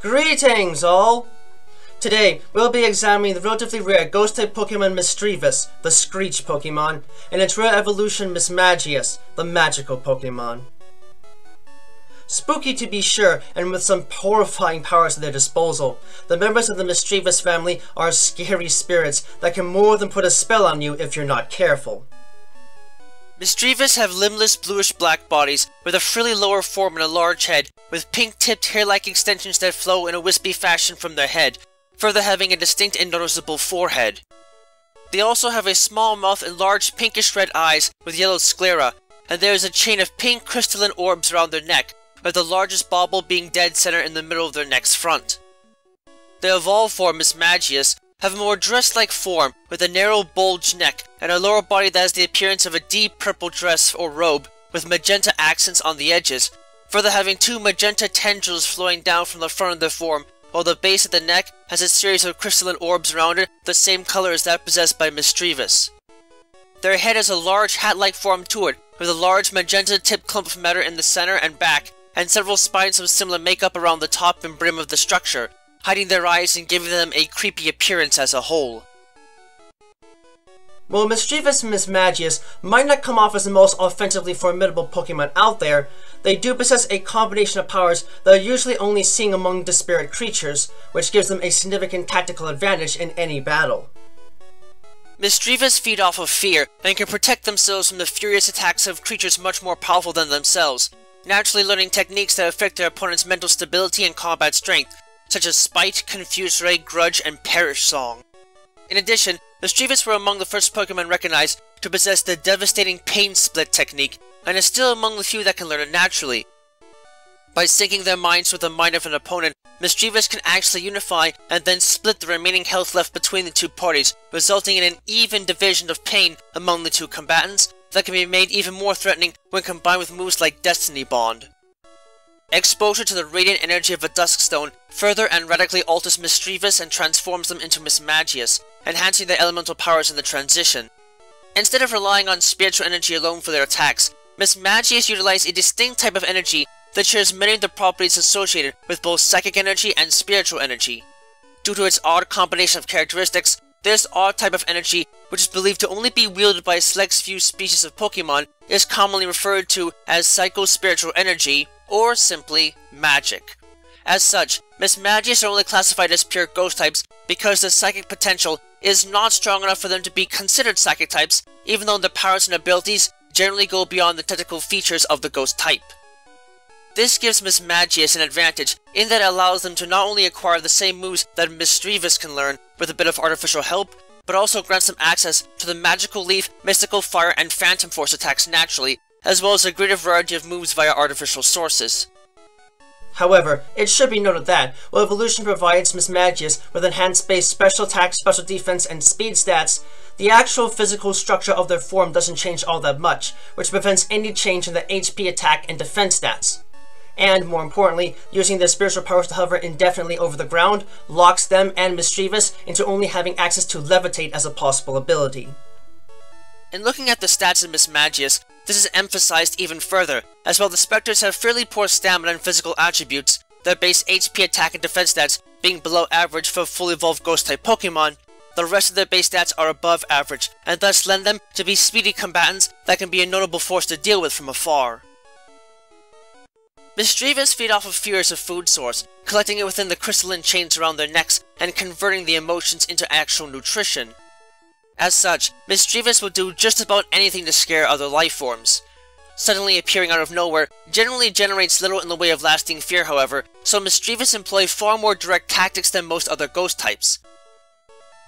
Greetings all! Today, we'll be examining the relatively rare Ghost-type Pokemon Misdreavus, the Screech Pokémon, and its rare evolution Mismagius, the Magical Pokémon. Spooky to be sure, and with some horrifying powers at their disposal, the members of the Misdreavus family are scary spirits that can more than put a spell on you if you're not careful. Misdreavus have limbless bluish-black bodies with a frilly lower form and a large head, with pink-tipped hair-like extensions that flow in a wispy fashion from their head, further having a distinct and noticeable forehead. They also have a small mouth and large pinkish-red eyes with yellow sclera, and there is a chain of pink crystalline orbs around their neck, with the largest bauble being dead center in the middle of their neck's front. The evolved form, Mismagius, have a more dress-like form with a narrow bulged neck and a lower body that has the appearance of a deep purple dress or robe with magenta accents on the edges, further having two magenta tendrils flowing down from the front of their form, while the base of the neck has a series of crystalline orbs around it the same color as that possessed by Misdreavus. Their head has a large hat-like form to it, with a large magenta-tipped clump of matter in the center and back, and several spines of similar makeup around the top and brim of the structure, hiding their eyes and giving them a creepy appearance as a whole. While Misdreavus and Mismagius might not come off as the most offensively formidable Pokemon out there, they do possess a combination of powers that are usually only seen among disparate creatures, which gives them a significant tactical advantage in any battle. Misdreavus feed off of fear and can protect themselves from the furious attacks of creatures much more powerful than themselves, naturally learning techniques that affect their opponent's mental stability and combat strength, such as Spite, Confuse Ray, Grudge, and Perish Song. In addition, Misdreavus were among the first Pokemon recognized to possess the devastating Pain Split technique, and is still among the few that can learn it naturally. By syncing their minds with the mind of an opponent, Misdreavus can actually unify and then split the remaining health left between the two parties, resulting in an even division of pain among the two combatants that can be made even more threatening when combined with moves like Destiny Bond. Exposure to the radiant energy of a Duskstone further and radically alters Misdreavus and transforms them into Mismagius, enhancing their elemental powers in the transition. Instead of relying on spiritual energy alone for their attacks, Mismagius utilize a distinct type of energy that shares many of the properties associated with both psychic energy and spiritual energy. Due to its odd combination of characteristics, this odd type of energy, which is believed to only be wielded by a select few species of Pokemon, is commonly referred to as psycho-spiritual energy, or simply magic. As such, Mismagius are only classified as pure ghost types because the psychic potential is not strong enough for them to be considered psychic types, even though their powers and abilities generally go beyond the technical features of the ghost type. This gives Mismagius an advantage in that it allows them to not only acquire the same moves that Misdreavus can learn with a bit of artificial help, but also grants them access to the Magical Leaf, Mystical Fire, and Phantom Force attacks naturally, as well as a greater variety of moves via artificial sources. However, it should be noted that, while evolution provides Mismagius with enhanced base special attack, special defense, and speed stats, the actual physical structure of their form doesn't change all that much, which prevents any change in the HP attack and defense stats. And, more importantly, using their spiritual powers to hover indefinitely over the ground locks them and Misdreavus into only having access to levitate as a possible ability. In looking at the stats of Mismagius, this is emphasized even further, as while the Spectres have fairly poor stamina and physical attributes, their base HP attack and defense stats being below average for fully evolved Ghost-type Pokemon, the rest of their base stats are above average, and thus lend them to be speedy combatants that can be a notable force to deal with from afar. Misdreavus feed off of fear as a food source, collecting it within the crystalline chains around their necks and converting the emotions into actual nutrition. As such, Misdreavus will do just about anything to scare other life forms. Suddenly appearing out of nowhere generally generates little in the way of lasting fear, however, so Misdreavus employ far more direct tactics than most other ghost types.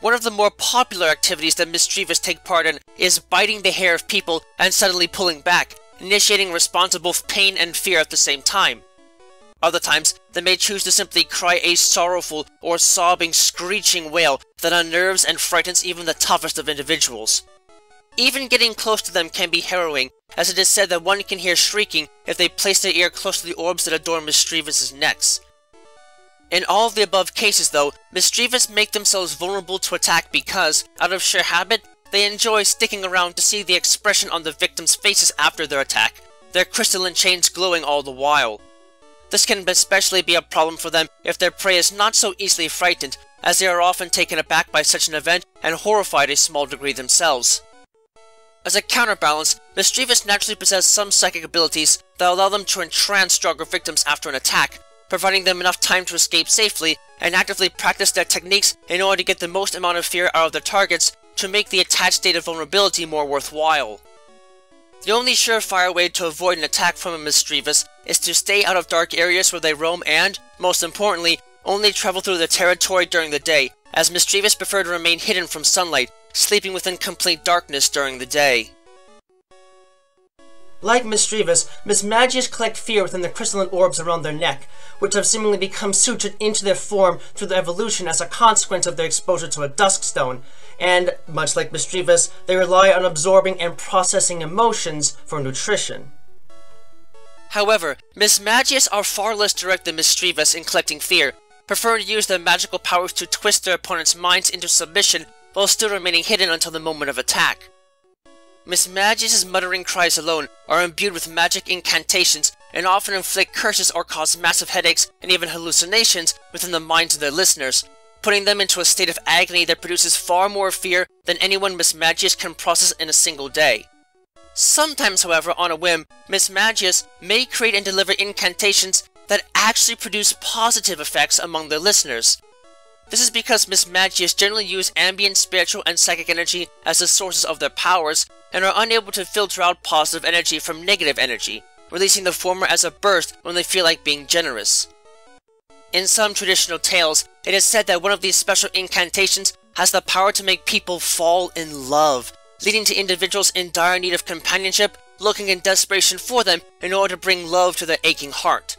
One of the more popular activities that Misdreavus take part in is biting the hair of people and suddenly pulling back, initiating a response of both pain and fear at the same time. Other times, they may choose to simply cry a sorrowful or sobbing, screeching wail that unnerves and frightens even the toughest of individuals. Even getting close to them can be harrowing, as it is said that one can hear shrieking if they place their ear close to the orbs that adorn Misdreavus' necks. In all of the above cases though, Misdreavus make themselves vulnerable to attack because, out of sheer habit, they enjoy sticking around to see the expression on the victims' faces after their attack, their crystalline chains glowing all the while. This can especially be a problem for them if their prey is not so easily frightened, as they are often taken aback by such an event and horrified to a small degree themselves. As a counterbalance, Misdreavus naturally possess some psychic abilities that allow them to entrance stronger victims after an attack, providing them enough time to escape safely and actively practice their techniques in order to get the most amount of fear out of their targets to make the attached state of vulnerability more worthwhile. The only surefire way to avoid an attack from a Misdreavus is to stay out of dark areas where they roam and, most importantly, only travel through their territory during the day, as Misdreavus prefer to remain hidden from sunlight, sleeping within complete darkness during the day. Like Misdreavus, Mismagius collect fear within the crystalline orbs around their neck, which have seemingly become sutured into their form through their evolution as a consequence of their exposure to a Duskstone, and, much like Misdreavus, they rely on absorbing and processing emotions for nutrition. However, Mismagius are far less direct than Misdreavus in collecting fear, preferring to use their magical powers to twist their opponent's minds into submission while still remaining hidden until the moment of attack. Mismagius' muttering cries alone are imbued with magic incantations and often inflict curses or cause massive headaches and even hallucinations within the minds of their listeners, putting them into a state of agony that produces far more fear than anyone Mismagius can process in a single day. Sometimes, however, on a whim, Mismagius may create and deliver incantations that actually produce positive effects among their listeners. This is because Mismagius generally use ambient spiritual and psychic energy as the sources of their powers, and are unable to filter out positive energy from negative energy, releasing the former as a burst when they feel like being generous. In some traditional tales, it is said that one of these special incantations has the power to make people fall in love, leading to individuals in dire need of companionship looking in desperation for them in order to bring love to their aching heart.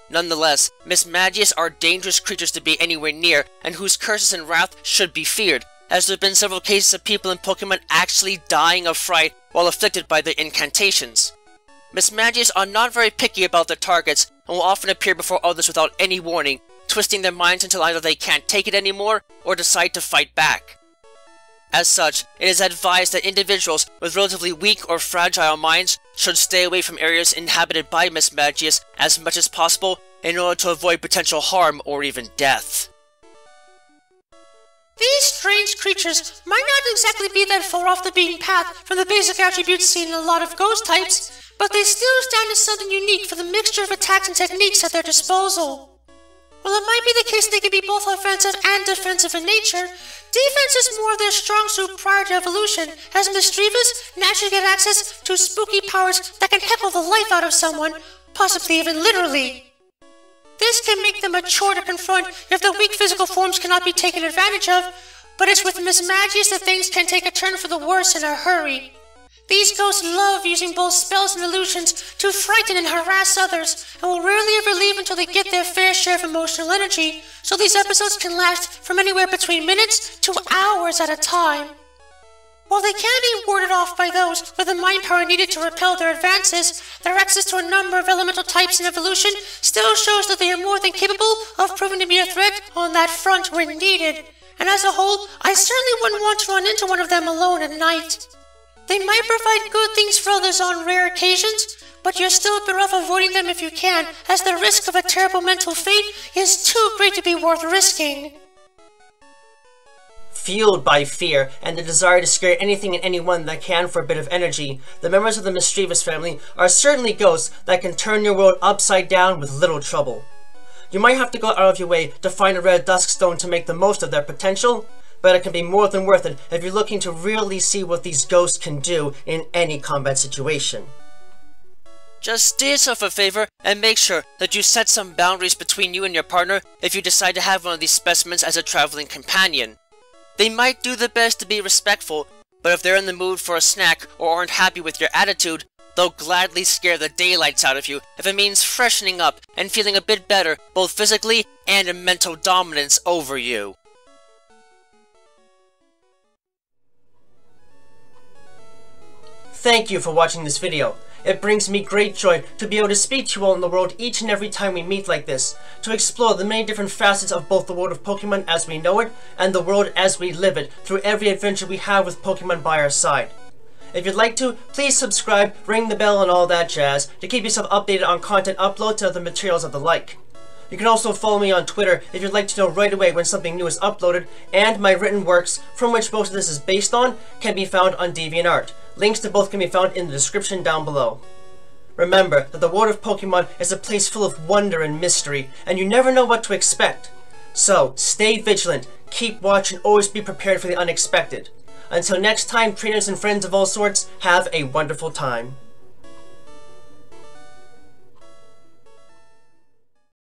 Nonetheless, Mismagius are dangerous creatures to be anywhere near, and whose curses and wrath should be feared, as there have been several cases of people in Pokemon actually dying of fright while afflicted by their incantations. Mismagius are not very picky about their targets, and will often appear before others without any warning, twisting their minds until either they can't take it anymore, or decide to fight back. As such, it is advised that individuals with relatively weak or fragile minds should stay away from areas inhabited by Mismagius as much as possible in order to avoid potential harm or even death. These strange creatures might not exactly be that far off the beaten path from the basic attributes seen in a lot of ghost types, but they still stand as something unique for the mixture of attacks and techniques at their disposal. While it might be the case they can be both offensive and defensive in nature, defense is more of their strong suit prior to evolution, as Misdreavus naturally get access to spooky powers that can heckle the life out of someone, possibly even literally. This can make them a chore to confront if the weak physical forms cannot be taken advantage of, but it's with Mismagius that things can take a turn for the worse in a hurry. These ghosts love using both spells and illusions to frighten and harass others, and will rarely ever leave until they get their fair share of emotional energy, so these episodes can last from anywhere between minutes to hours at a time. While they can be warded off by those with the mind power needed to repel their advances, their access to a number of elemental types in evolution still shows that they are more than capable of proving to be a threat on that front when needed, and as a whole, I certainly wouldn't want to run into one of them alone at night. They might provide good things for others on rare occasions, but you're still better off avoiding them if you can, as the risk of a terrible mental fate is too great to be worth risking. Fueled by fear and the desire to scare anything and anyone that can for a bit of energy, the members of the Misdreavus family are certainly ghosts that can turn your world upside down with little trouble. You might have to go out of your way to find a rare Duskstone to make the most of their potential, but it can be more than worth it if you're looking to really see what these ghosts can do in any combat situation. Just do yourself a favor and make sure that you set some boundaries between you and your partner if you decide to have one of these specimens as a traveling companion. They might do their best to be respectful, but if they're in the mood for a snack or aren't happy with your attitude, they'll gladly scare the daylights out of you if it means freshening up and feeling a bit better both physically and in mental dominance over you. Thank you for watching this video. It brings me great joy to be able to speak to you all in the world each and every time we meet like this, to explore the many different facets of both the world of Pokemon as we know it, and the world as we live it, through every adventure we have with Pokemon by our side. If you'd like to, please subscribe, ring the bell and all that jazz to keep yourself updated on content uploads and other materials of the like. You can also follow me on Twitter if you'd like to know right away when something new is uploaded, and my written works, from which most of this is based on, can be found on DeviantArt. Links to both can be found in the description down below. Remember that the world of Pokemon is a place full of wonder and mystery, and you never know what to expect. So, stay vigilant, keep watch, and always be prepared for the unexpected. Until next time, trainers and friends of all sorts, have a wonderful time.